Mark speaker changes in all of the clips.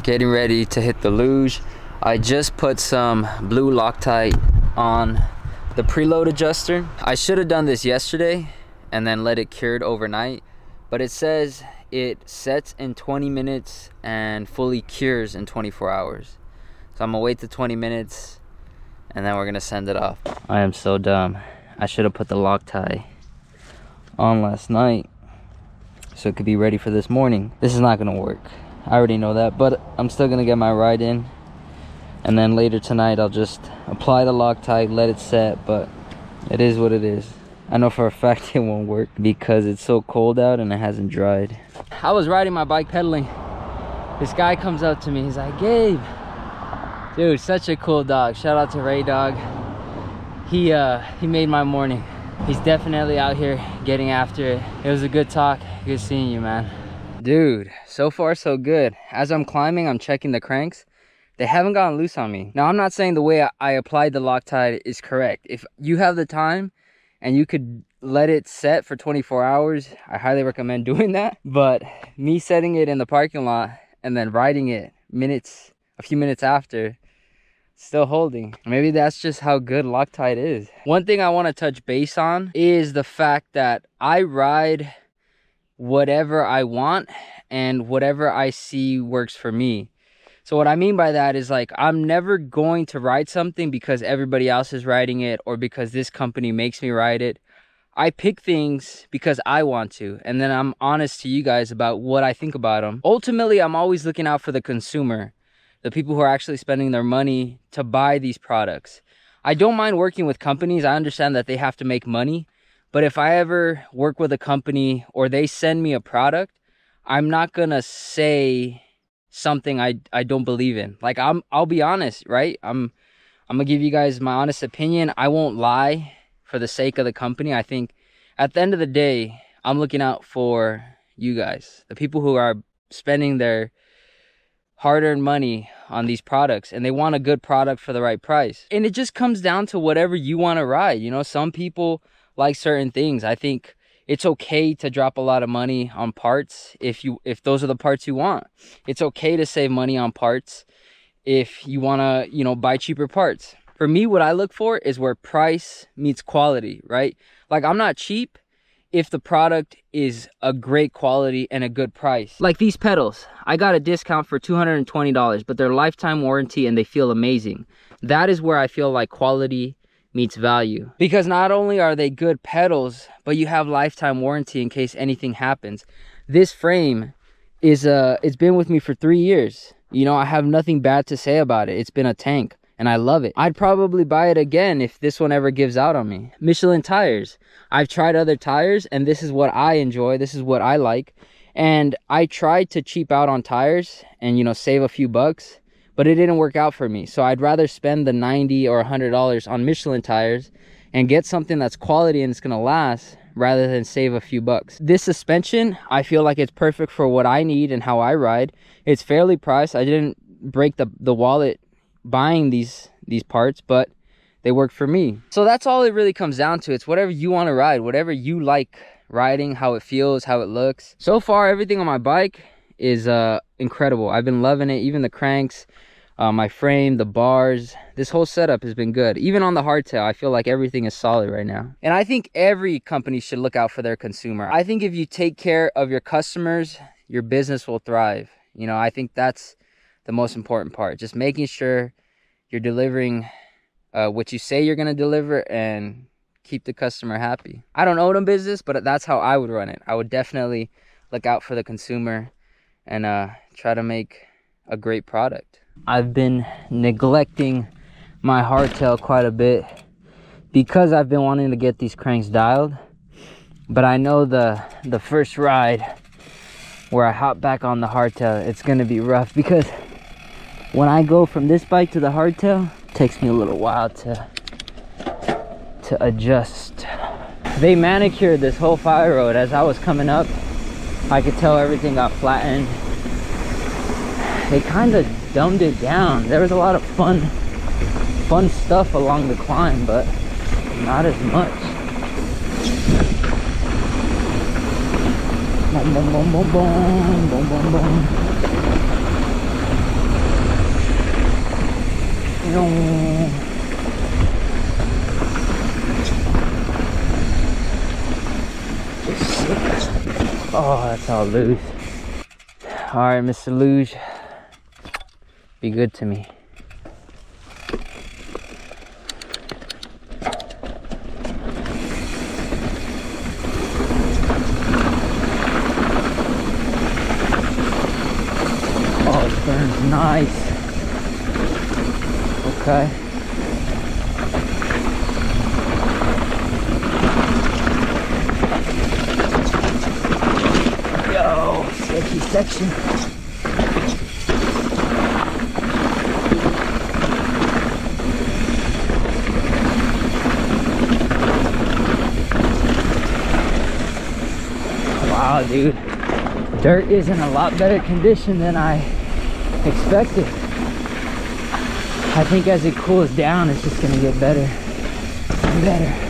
Speaker 1: getting ready to hit the luge. I just put some blue Loctite on the preload adjuster. I should have done this yesterday and then let it cured overnight, but it says it sets in 20 minutes and fully cures in 24 hours. So I'm gonna wait the 20 minutes and then we're gonna send it off. I am so dumb. I should have put the Loctite on last night so it could be ready for this morning. This is not gonna work. I already know that, but I'm still gonna get my ride in. And then later tonight, I'll just apply the Loctite, let it set, but it is what it is. I know for a fact it won't work because it's so cold out and it hasn't dried. I was riding my bike pedaling. This guy comes up to me, he's like, Gabe. Dude, such a cool dog. Shout out to Ray Dog. He made my morning. He's definitely out here getting after it. It was a good talk. Good seeing you, man. Dude, so far so good. As I'm climbing, I'm checking the cranks. They haven't gotten loose on me. Now, I'm not saying the way I applied the Loctite is correct. If you have the time and you could let it set for 24 hours, I highly recommend doing that. But me setting it in the parking lot and then riding it a few minutes after, still holding. Maybe that's just how good Loctite is. One thing I want to touch base on is the fact that I ride whatever I want and whatever I see works for me. So what I mean by that is, like, I'm never going to ride something because everybody else is riding it or because this company makes me ride it. I pick things because I want to, and then I'm honest to you guys about what I think about them. Ultimately, I'm always looking out for the consumer, the people who are actually spending their money to buy these products. I don't mind working with companies. I understand that they have to make money, but if I ever work with a company or they send me a product, I'm not gonna say something I don't believe in. Like, I'll be honest, right? I'm gonna give you guys my honest opinion. I won't lie for the sake of the company. I think at the end of the day, I'm looking out for you guys, the people who are spending their hard-earned money on these products, and they want a good product for the right price. And it just comes down to whatever you want to ride. You know, some people like certain things. I think it's okay to drop a lot of money on parts if those are the parts you want. It's okay to save money on parts if you want to, you know, buy cheaper parts. For me, what I look for is where price meets quality, right? Like, I'm not cheap if the product is a great quality and a good price. Like these pedals, I got a discount for $220, but they're lifetime warranty and they feel amazing. That is where I feel like quality meets value, because not only are they good pedals, but you have lifetime warranty in case anything happens. This frame is it's been with me for 3 years. You know, I have nothing bad to say about it. It's been a tank and I love it. I'd probably buy it again if this one ever gives out on me. Michelin tires. I've tried other tires and this is what I enjoy. This is what I like. And I tried to cheap out on tires and, you know, save a few bucks, but it didn't work out for me. So I'd rather spend the $90 or $100 on Michelin tires and get something that's quality and it's gonna last, rather than save a few bucks. This suspension, I feel like it's perfect for what I need and how I ride. It's fairly priced. I didn't break the wallet buying these parts, but they work for me. So that's all it really comes down to. It's whatever you want to ride, whatever you like riding, how it feels, how it looks. So far, everything on my bike is incredible. I've been loving it. Even the cranks, my frame, the bars, this whole setup has been good. Even on the hardtail, I feel like everything is solid right now. And I think every company should look out for their consumer. I think if you take care of your customers, your business will thrive. You know, I think that's the most important part. Just making sure you're delivering what you say you're going to deliver and keep the customer happy. I don't own a business, but that's how I would run it. I would definitely look out for the consumer and try to make a great product. I've been neglecting my hardtail quite a bit because I've been wanting to get these cranks dialed, but I know the first ride where I hop back on the hardtail, it's gonna be rough, because when I go from this bike to the hardtail, it takes me a little while to adjust. They manicured this whole fire road. As I was coming up, I could tell everything got flattened. They kind of dumbed it down. There was a lot of fun stuff along the climb, but not as much. Boom, boom, boom, boom, boom, boom, boom, boom. Oh, that's all loose. All right, Mr. Luge, be good to me. Oh, it burns nice. Okay. Yo, sketchy section. Wow, dude. Dirt is in a lot better condition than I expected. I think as it cools down, it's just gonna get better and better.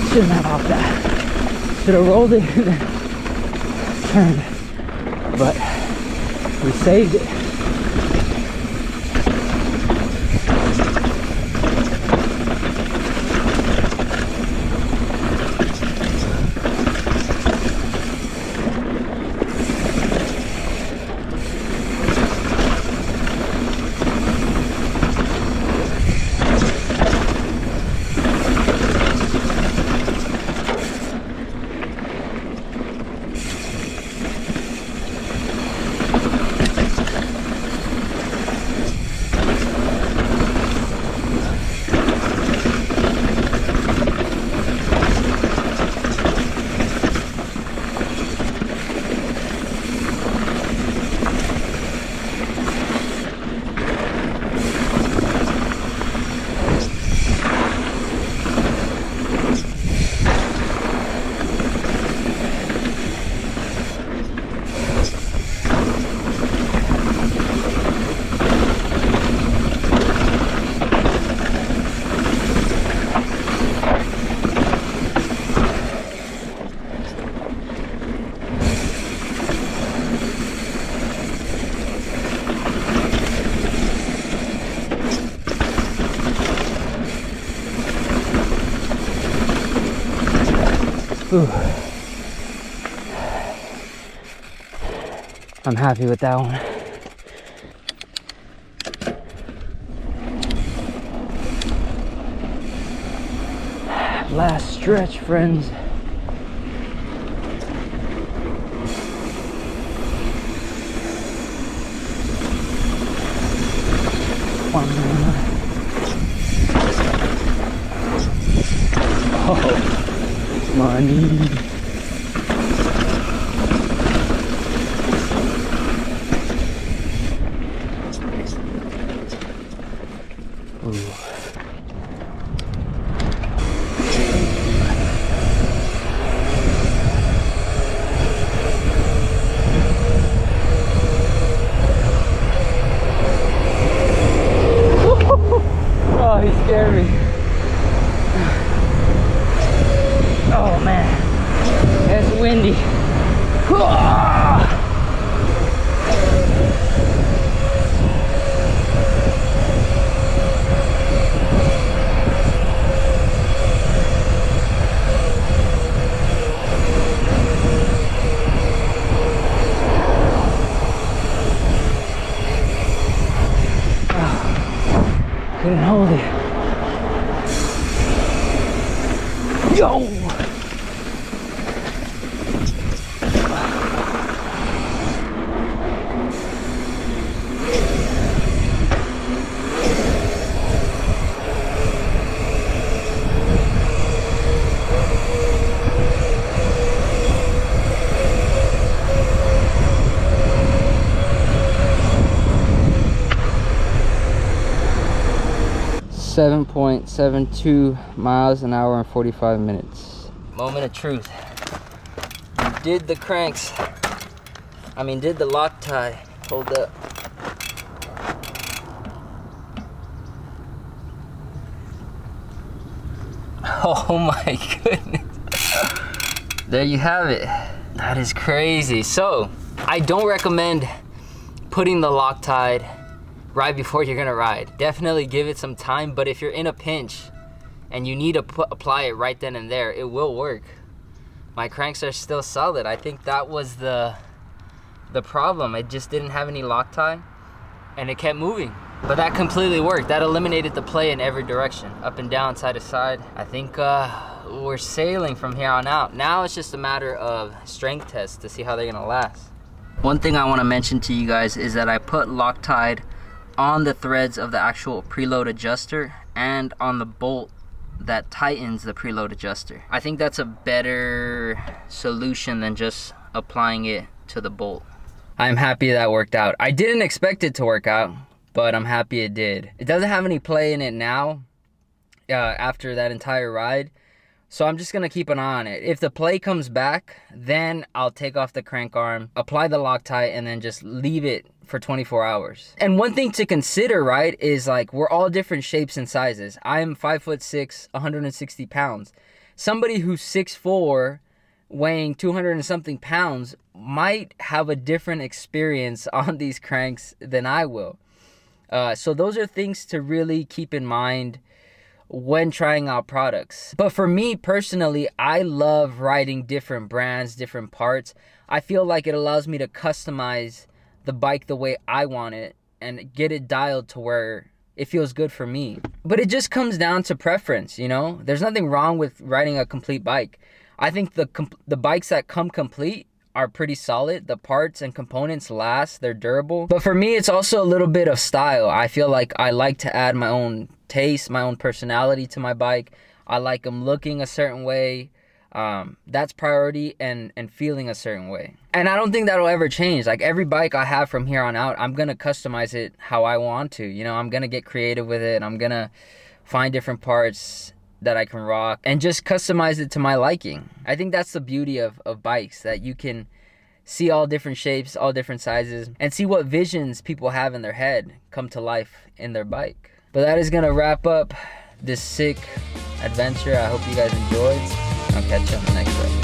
Speaker 1: Shouldn't have off that. Should have rolled it and then turned. But we saved it. Ooh. I'm happy with that one. Last stretch, friends. One more. Oh, money. Oh, he scared me. Oh man, it's windy. couldn't hold it. Yo! .72 miles an hour and 45 minutes. Moment of truth. Did the cranks, did the Loctite hold up? Oh my goodness. There you have it. That is crazy. So, I don't recommend putting the Loctite right before you're gonna ride. Definitely give it some time, but if you're in a pinch and you need to apply it right then and there, it will work. My cranks are still solid. I think that was the problem. It just didn't have any Loctite and it kept moving. But that completely worked. That eliminated the play in every direction, up and down, side to side. I think we're sailing from here on out. Now it's just a matter of strength tests to see how they're gonna last. One thing I wanna mention to you guys is that I put Loctite on the threads of the actual preload adjuster and on the bolt that tightens the preload adjuster. I think that's a better solution than just applying it to the bolt. I'm happy that worked out. I didn't expect it to work out, but I'm happy it did. It doesn't have any play in it now after that entire ride, so I'm just gonna keep an eye on it. If the play comes back, then I'll take off the crank arm, apply the Loctite, and then just leave it for 24 hours. And one thing to consider, right, is like we're all different shapes and sizes. I'm 5'6", 160 pounds. Somebody who's 6'4", weighing 200 and something pounds might have a different experience on these cranks than I will. So those are things to really keep in mind when trying out products. But for me personally, I love riding different brands, different parts. I feel like it allows me to customize the bike the way I want it and get it dialed to where it feels good for me. But it just comes down to preference, you know? There's nothing wrong with riding a complete bike. I think the bikes that come complete are pretty solid. The parts and components last, they're durable. But for me, it's also a little bit of style. I feel like I like to add my own taste, my own personality to my bike. I like them looking a certain way. That's priority, and feeling a certain way. And I don't think that'll ever change. Like every bike I have from here on out, I'm gonna customize it how I want to. You know, I'm gonna get creative with it. I'm gonna find different parts that I can rock and just customize it to my liking. I think that's the beauty of bikes, that you can see all different shapes, all different sizes, and see what visions people have in their head come to life in their bike. But that is gonna wrap up this sick adventure. I hope you guys enjoyed. I'll catch you on the next one.